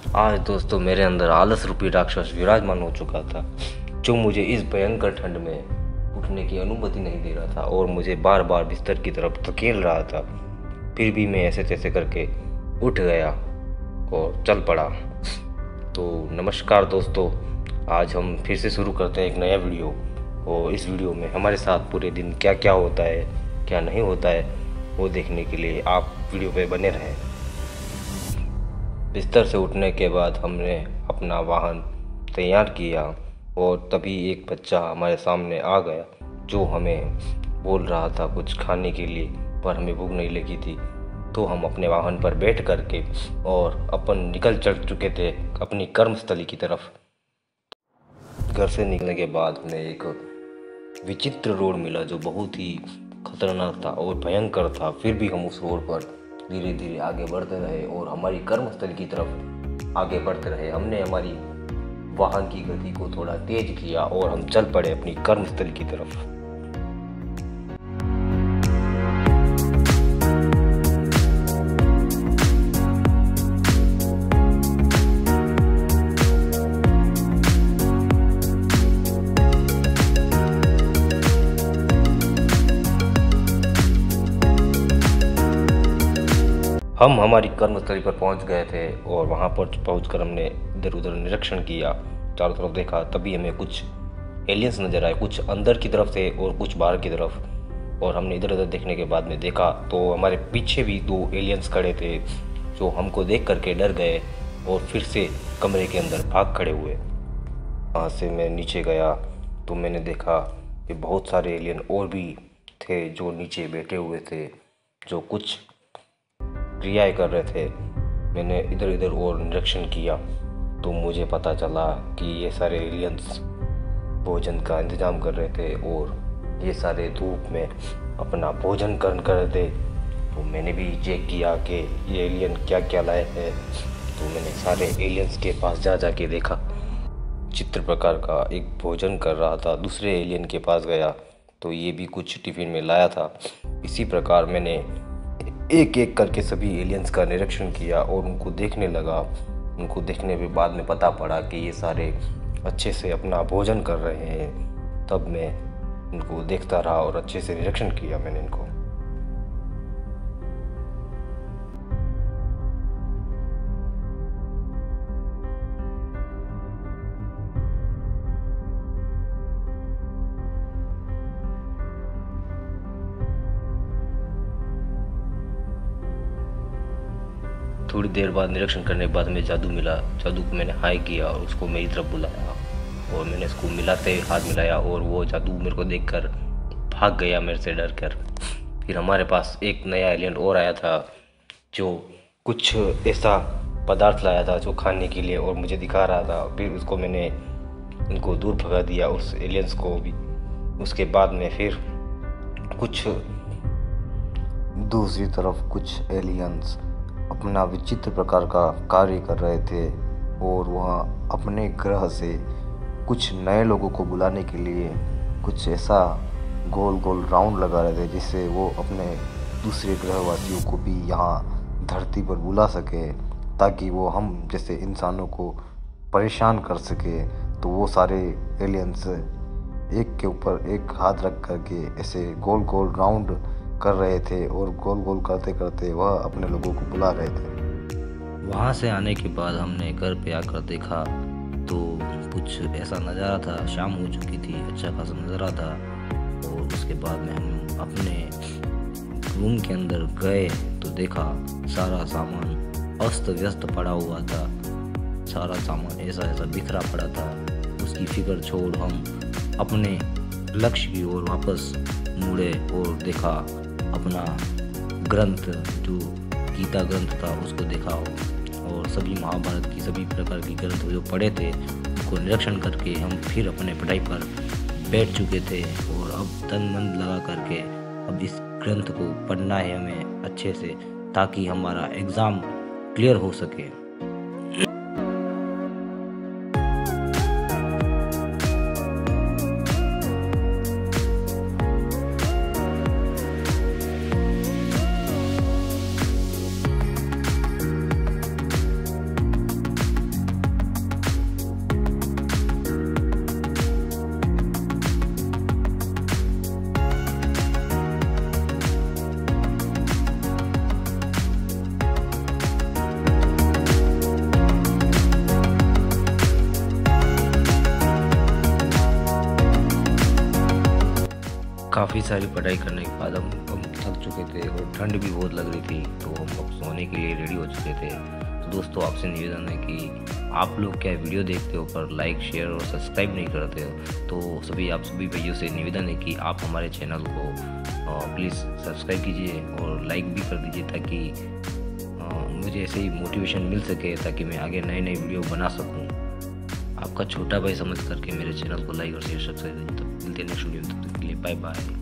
आज दोस्तों मेरे अंदर आलस रूपी राक्षस विराजमान हो चुका था, जो मुझे इस भयंकर ठंड में उठने की अनुमति नहीं दे रहा था और मुझे बार बार बिस्तर की तरफ धकेल रहा था। फिर भी मैं ऐसे तैसे करके उठ गया और चल पड़ा। तो नमस्कार दोस्तों, आज हम फिर से शुरू करते हैं एक नया वीडियो। और इस वीडियो में हमारे साथ पूरे दिन क्या क्या होता है, क्या नहीं होता है, वो देखने के लिए आप वीडियो पे बने रहें। बिस्तर से उठने के बाद हमने अपना वाहन तैयार किया और तभी एक बच्चा हमारे सामने आ गया, जो हमें बोल रहा था कुछ खाने के लिए, पर हमें भूख नहीं लगी थी। तो हम अपने वाहन पर बैठ करके और अपन निकल चल चुके थे अपनी कर्मस्थली की तरफ। घर से निकलने के बाद हमें एक विचित्र रोड मिला, जो बहुत ही खतरनाक था और भयंकर था। फिर भी हम उस रोड पर धीरे धीरे आगे बढ़ते रहे और हमारी कर्मस्थल की तरफ आगे बढ़ते रहे। हमने हमारी वाहन की गति को थोड़ा तेज किया और हम चल पड़े अपनी कर्मस्थल की तरफ। हम हमारी कर्मस्थली पर पहुंच गए थे और वहां पर पहुंचकर हमने इधर उधर निरीक्षण किया, चारों तरफ देखा। तभी हमें कुछ एलियंस नज़र आए, कुछ अंदर की तरफ थे और कुछ बाहर की तरफ। और हमने इधर उधर देखने के बाद में देखा तो हमारे पीछे भी 2 एलियंस खड़े थे, जो हमको देख करके डर गए और फिर से कमरे के अंदर भाग खड़े हुए। वहाँ से मैं नीचे गया तो मैंने देखा कि बहुत सारे एलियन और भी थे, जो नीचे बैठे हुए थे, जो कुछ क्रियाएं कर रहे थे। मैंने इधर उधर और निरीक्षण किया तो मुझे पता चला कि ये सारे एलियंस भोजन का इंतज़ाम कर रहे थे और ये सारे धूप में अपना भोजन कर रहे थे। तो मैंने भी चेक किया कि ये एलियन क्या क्या लाए हैं। तो मैंने सारे एलियंस के पास जा के देखा, चित्र प्रकार का एक भोजन कर रहा था। दूसरे एलियन के पास गया तो ये भी कुछ टिफ़िन में लाया था। इसी प्रकार मैंने एक एक करके सभी एलियंस का निरीक्षण किया और उनको देखने लगा। उनको देखने के बाद में पता पड़ा कि ये सारे अच्छे से अपना भोजन कर रहे हैं। तब मैं उनको देखता रहा और अच्छे से निरीक्षण किया मैंने इनको। थोड़ी देर बाद निरीक्षण करने के बाद हमें जादू मिला। जादू को मैंने हाई किया और उसको मेरी तरफ बुलाया और मैंने उसको मिलाते हाथ मिलाया और वो जादू मेरे को देखकर भाग गया मेरे से डर कर। फिर हमारे पास एक नया एलियन और आया था, जो कुछ ऐसा पदार्थ लाया था जो खाने के लिए और मुझे दिखा रहा था। फिर उसको मैंने उनको दूर भगा दिया, उस एलियंस को भी। उसके बाद में फिर कुछ दूसरी तरफ कुछ एलियंस अपना विचित्र प्रकार का कार्य कर रहे थे और वहाँ अपने ग्रह से कुछ नए लोगों को बुलाने के लिए कुछ ऐसा गोल गोल राउंड लगा रहे थे, जिससे वो अपने दूसरे ग्रहवासियों को भी यहाँ धरती पर बुला सके, ताकि वो हम जैसे इंसानों को परेशान कर सके। तो वो सारे एलियंस एक के ऊपर एक हाथ रख करके ऐसे गोल गोल राउंड कर रहे थे और गोल गोल करते करते वह अपने लोगों को बुला रहे थे। वहाँ से आने के बाद हमने घर पे आकर देखा तो कुछ ऐसा नज़ारा था। शाम हो चुकी थी, अच्छा खासा नज़ारा था। और उसके बाद में हम अपने रूम के अंदर गए तो देखा सारा सामान अस्त व्यस्त पड़ा हुआ था। सारा सामान ऐसा ऐसा बिखरा पड़ा था। उसकी फिक्र छोड़ हम अपने लक्ष्य की ओर वापस मुड़े और देखा अपना ग्रंथ, जो गीता ग्रंथ था, उसको देखा और सभी महाभारत की सभी प्रकार की ग्रंथ जो पढ़े थे उनको निरीक्षण करके हम फिर अपने पढ़ाई पर बैठ चुके थे। और अब तन मन लगा करके अब इस ग्रंथ को पढ़ना है हमें अच्छे से, ताकि हमारा एग्ज़ाम क्लियर हो सके। काफ़ी सारी पढ़ाई करने के बाद हम थक चुके थे और ठंड भी बहुत लग रही थी, तो हम अब सोने के लिए रेडी हो चुके थे। तो दोस्तों, आपसे निवेदन है कि आप लोग क्या वीडियो देखते हो पर लाइक, शेयर और सब्सक्राइब नहीं करते हो, तो आप सभी भाइयों से निवेदन है कि आप हमारे चैनल को प्लीज़ सब्सक्राइब कीजिए और लाइक भी कर दीजिए, ताकि मुझे ऐसे ही मोटिवेशन मिल सके, ताकि मैं आगे नए नए वीडियो बना सकूं। आपका छोटा भाई समझ करके मेरे चैनल को लाइक और शेयर सब्सक्राइब कीजिए। तो मिलते हैं नेक्स्ट वीडियो में, तब तक के लिए बाय बाय।